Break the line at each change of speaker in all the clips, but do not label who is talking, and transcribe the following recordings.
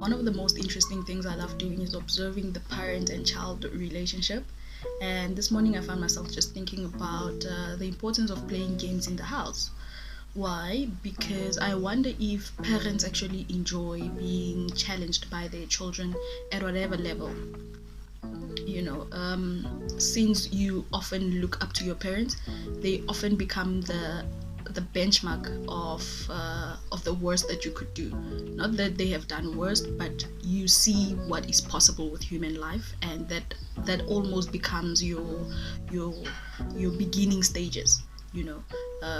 One of the most interesting things I love doing is observing the parent and child relationship. And this morning I found myself just thinking about the importance of playing games in the house. Why? Because I wonder if parents actually enjoy being challenged by their children at whatever level. Since you often look up to your parents, they often become the benchmark of the worst that you could do. Not that they have done worst, but you see what is possible with human life, and that almost becomes your your beginning stages.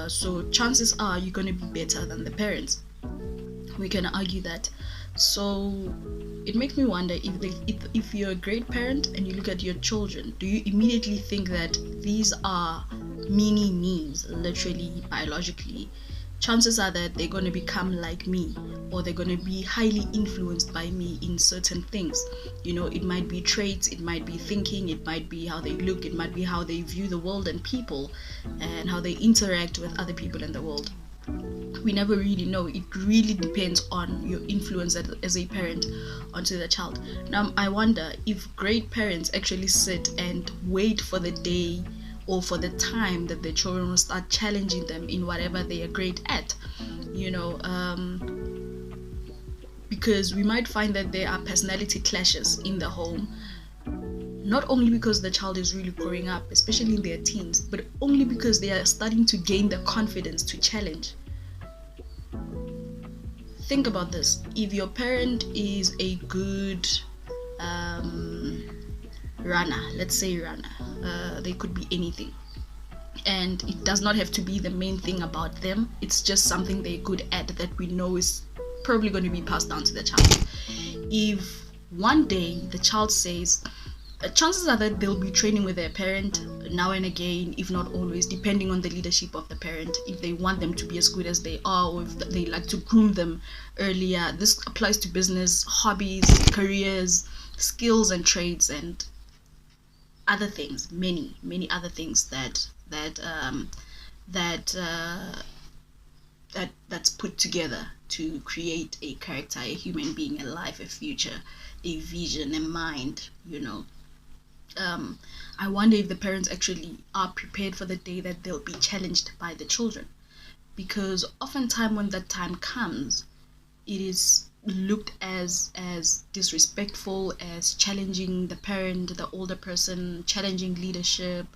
So chances are you're gonna be better than the parents. We can argue that. So it makes me wonder if you're a great parent and you look at your children, do you immediately think that these are mini me's, literally, biologically? Chances are that they're going to become like me, or they're going to be highly influenced by me in certain things. It might be traits, it might be thinking, it might be how they look, it might be how they view the world and people, and how they interact with other people in the world. We never really know. It really depends on your influence as a parent onto the child. Now I wonder if great parents actually sit and wait for the day or for the time that their children will start challenging them in whatever they are great at. Because we might find that there are personality clashes in the home, not only because the child is really growing up, especially in their teens, but only because they are starting to gain the confidence to challenge. Think about this. If your parent is a good runner, let's say runner, they could be anything. And it does not have to be the main thing about them. It's just something they're good at that we know is probably going to be passed down to the child. If one day the child says, chances are that they'll be training with their parent now and again, if not always, depending on the leadership of the parent, if they want them to be as good as they are, or if they like to groom them earlier. This applies to business, hobbies, careers, skills and trades, and other things, many other things that's put together to create a character, a human being, a life, a future, a vision, a mind. I wonder if the parents actually are prepared for the day that they'll be challenged by the children, because oftentimes when that time comes, it is looked as disrespectful, as challenging the parent, the older person, challenging leadership.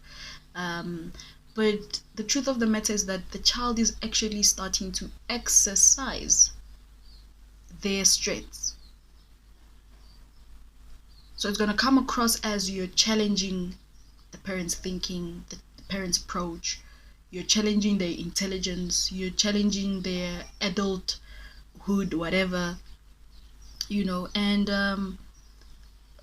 But the truth of the matter is that the child is actually starting to exercise their strengths. So it's going to come across as you're challenging the parents' thinking, the parents' approach, you're challenging their intelligence, you're challenging their adulthood, whatever, and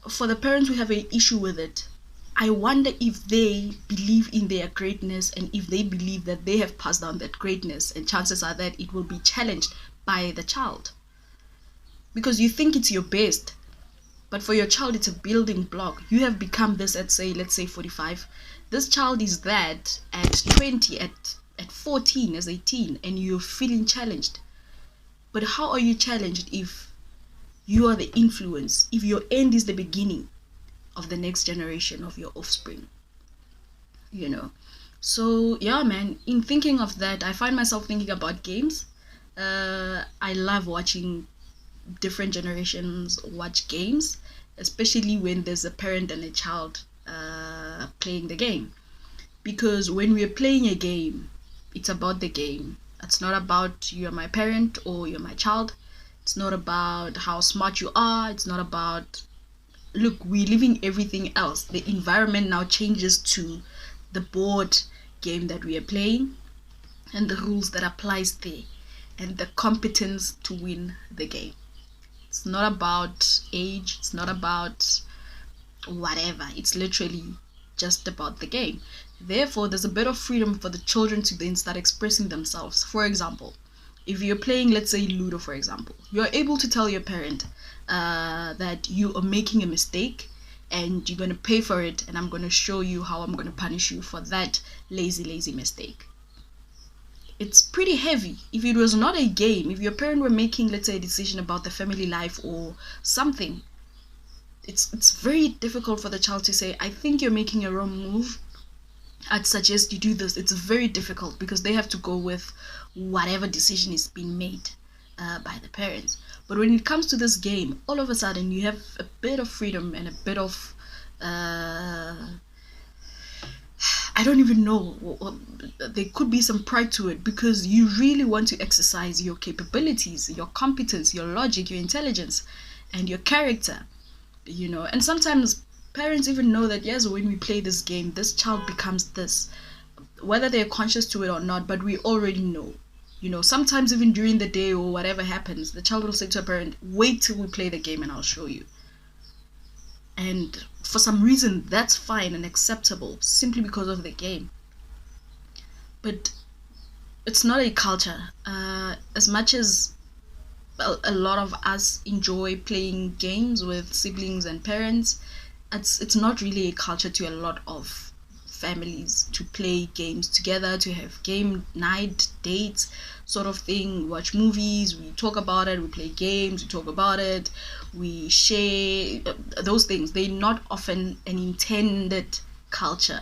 for the parents who have an issue with it, I wonder if they believe in their greatness, and if they believe that they have passed down that greatness, and chances are that it will be challenged by the child. Because you think it's your best, but for your child it's a building block. You have become this at, let's say 45. This child is that at 20, at 14, as a teen, and you're feeling challenged. But how are you challenged if you are the influence, if your end is the beginning of the next generation of your offspring? So yeah, man, in thinking of that, I find myself thinking about games. I love watching different generations watch games, especially when there's a parent and a child playing the game. Because when we're playing a game, it's about the game. It's not about you're my parent or you're my child. It's not about how smart you are. It's not about, look, we're living everything else. The environment now changes to the board game that we are playing, and the rules that applies there, and the competence to win the game. It's not about age, it's not about whatever. It's literally just about the game. Therefore, there's a bit of freedom for the children to then start expressing themselves. For example, if you're playing, let's say Ludo, for example, you're able to tell your parent that you are making a mistake and you're going to pay for it, and I'm going to show you how I'm going to punish you for that lazy mistake. it's pretty heavy. If it was not a game, if your parent were making, let's say, a decision about the family life or something, it's very difficult for the child to say, I think you're making a wrong move, I'd suggest you do this. It's very difficult because they have to go with whatever decision is being made by the parents. But when it comes to this game, all of a sudden you have a bit of freedom and a bit of I don't even know. There could be some pride to it because you really want to exercise your capabilities, your competence, your logic, your intelligence, and your character. And sometimes parents even know that, yes, when we play this game, this child becomes this, whether they're conscious to it or not, but we already know. Sometimes even during the day or whatever happens, the child will say to a parent, wait till we play the game and I'll show you. And for some reason, that's fine and acceptable simply because of the game. But it's not a culture. As much as a lot of us enjoy playing games with siblings and parents, it's not really a culture to a lot of families to play games together, to have game night dates sort of thing, watch movies, we talk about it, we play games, we talk about it, we share those things. They're not often an intended culture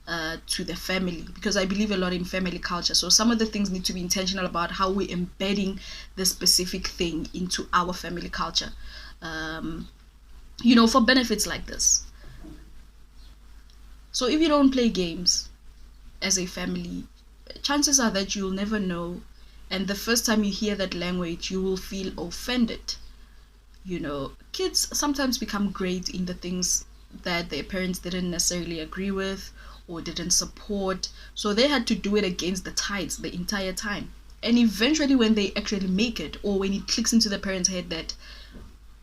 to the family, because I believe a lot in family culture. So some of the things need to be intentional about how we're embedding the specific thing into our family culture, for benefits like this. So if you don't play games as a family, chances are that you'll never know, and the first time you hear that language, you will feel offended. Kids sometimes become great in the things that their parents didn't necessarily agree with or didn't support, so they had to do it against the tides the entire time. And eventually when they actually make it, or when it clicks into the parents' head that,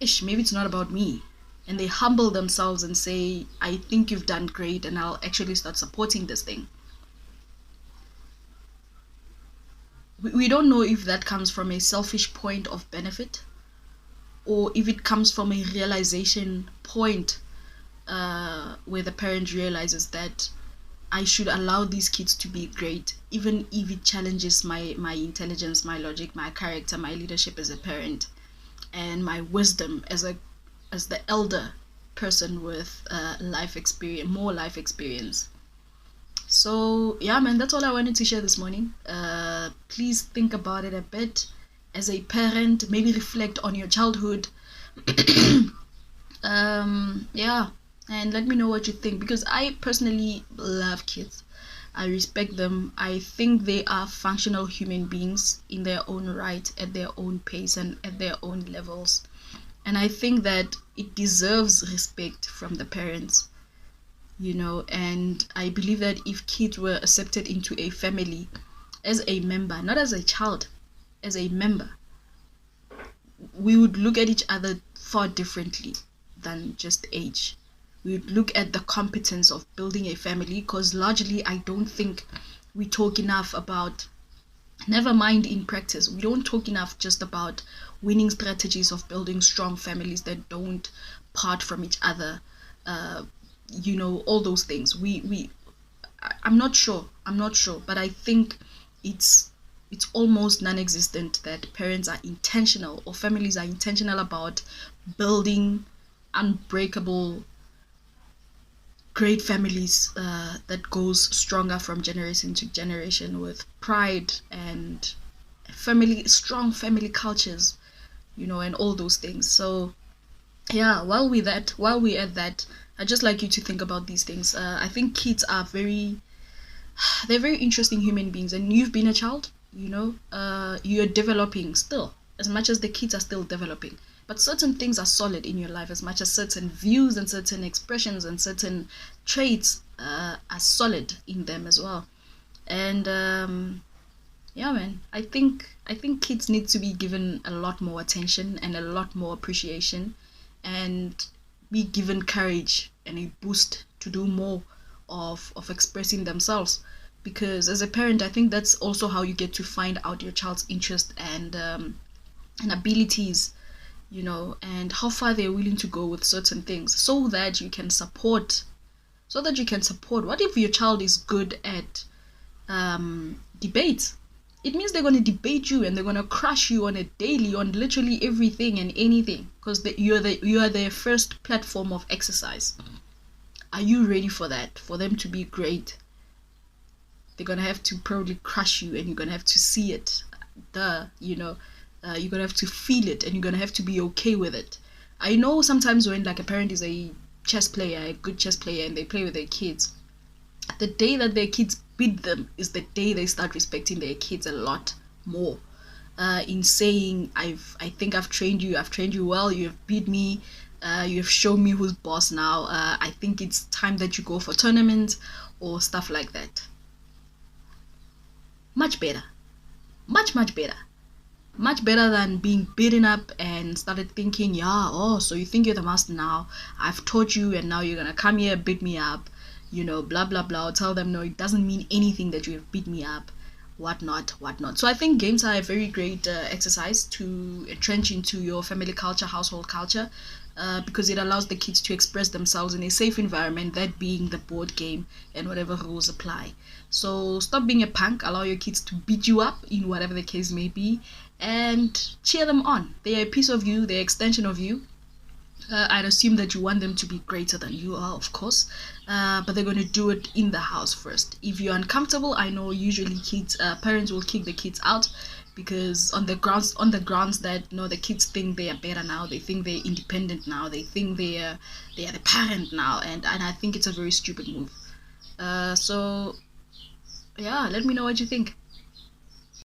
ish, maybe it's not about me, and they humble themselves and say, I think you've done great and I'll actually start supporting this thing. We don't know if that comes from a selfish point of benefit or if it comes from a realization point where the parent realizes that I should allow these kids to be great, even if it challenges my intelligence, my logic, my character, my leadership as a parent, and my wisdom as the elder person with more life experience. So yeah, man, that's all I wanted to share this morning. Please think about it a bit as a parent, maybe reflect on your childhood. Yeah, and let me know what you think, because I personally love kids. I respect them. I think they are functional human beings in their own right, at their own pace and at their own levels. And I think that it deserves respect from the parents, and I believe that if kids were accepted into a family as a member, not as a child, as a member, we would look at each other far differently than just age. We would look at the competence of building a family, because largely I don't think we talk enough about, never mind in practice, we don't talk enough just about winning strategies of building strong families that don't part from each other, all those things. I'm not sure, but I think it's almost non-existent that parents are intentional, or families are intentional about building unbreakable great families that goes stronger from generation to generation, with pride and strong family cultures, and all those things. So yeah, while we're at that, I'd just like you to think about these things. I think kids are they're very interesting human beings, and you've been a child, you're developing still, as much as the kids are still developing. But certain things are solid in your life, as much as certain views and certain expressions and certain traits are solid in them as well. And yeah, man, I think kids need to be given a lot more attention and a lot more appreciation, and be given courage and a boost to do more of expressing themselves. Because as a parent, I think that's also how you get to find out your child's interest and abilities, and how far they're willing to go with certain things, so that you can support. What if your child is good at debate, it means they're going to debate you and they're going to crush you on a daily, on literally everything and anything, because you are their first platform of exercise. Are you ready for that? For them to be great, they're going to have to probably crush you, and you're going to have to see it. You're going to have to feel it, and you're going to have to be okay with it. I know sometimes when like a parent is a chess player, a good chess player, and they play with their kids, the day that their kids beat them is the day they start respecting their kids a lot more. In saying, I think I've trained you well, you have beat me, you have shown me who's boss now. I think it's time that you go for tournaments or stuff like that. Much better, much better. Much better than being beaten up and started thinking, yeah, oh, so you think you're the master now? I've taught you, and now you're gonna come here beat me up, blah blah blah. Tell them no, it doesn't mean anything that you have beat me up, whatnot. So I think games are a very great exercise to entrench into your family culture, household culture, because it allows the kids to express themselves in a safe environment, that being the board game and whatever rules apply. So stop being a punk, allow your kids to beat you up in whatever the case may be, and cheer them on. They are a piece of you, they're an extension of you. I'd assume that you want them to be greater than you are, of course, but they're going to do it in the house first. If you're uncomfortable, I know usually parents will kick the kids out, because on the grounds that the kids think they are better now, they think they're independent now, they think they are the parent now, and I think it's a very stupid move. So yeah, let me know what you think.